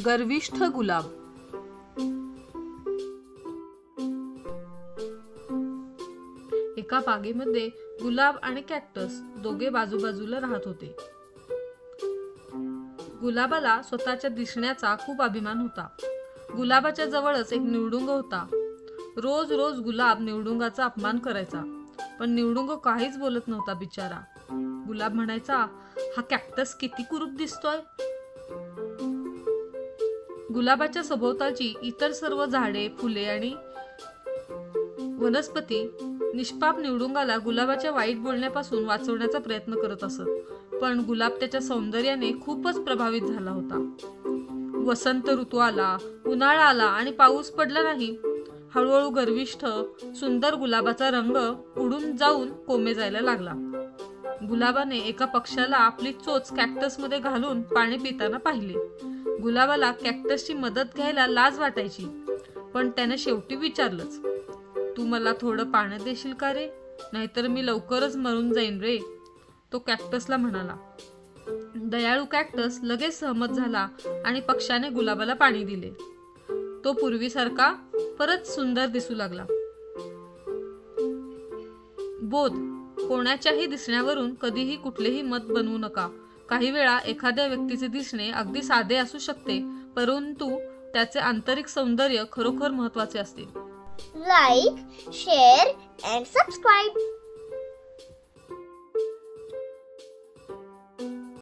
गर्विष्ठ गुलाब. एका बागेमध्ये गुलाब आणि कॅक्टस दोघे बाजूबाजूला राहत होते. गुलाबाला स्वतःच्या दिसण्याचा खूप अभिमान होता. गुलाबाच्या जवळच एक निवडुंग होता. रोज रोज गुलाब निवडुंगाचा अपमान करायचा, पण निवडुंग काहीच बोलत नव्हता बिचारा. गुलाब म्हणायचा, हा कॅक्टस किती कुरूप दिसतोय. गुलाबाच्या सभोवतालची इतर सर्व झाडे, फुले आणि वनस्पती निष्पाप निवडुंगाला गुलाबाच्या वाईट बोलण्यापासून वाचवण्याचा प्रयत्न करत असत. पण गुलाब त्याच्या सौंदर्याने खूपच प्रभावित झाला होता. वसंत ऋतू आला, उन्हाळा आला आणि पाऊस पडला नाही. हळूहळू गर्विष्ठ सुंदर गुलाबाचा रंग उडून जाऊन कोमे जायला लागला. गुलाबाने एका पक्ष्याला आपली चोच कॅक्टस मध्ये घालून पाणी पिताना पाहिले. गुलाबाला कॅक्टसची मदत घ्यायला लाज वाटायची, पण त्याने शेवटी विचारलंच, तू मला थोडं पाणी देशील का रे? नाहीतर मी लवकरच मरून जाईन रे. तो कॅक्टसला म्हणाला. दयाळू कॅक्टस लगेच सहमत झाला आणि पक्ष्याने गुलाबाला पाणी दिले. तो पूर्वीसारखा परत सुंदर दिसू लागला. बोध, कोणाच्याही दिसण्यावरून कधीही कुठलेही मत बनवू नका. काही वेळा एखाद्या व्यक्तीचे दिसणे अगदी साधे असू शकते, परंतु त्याचे आंतरिक सौंदर्य खरोखर महत्त्वाचे असते. Like, share and subscribe.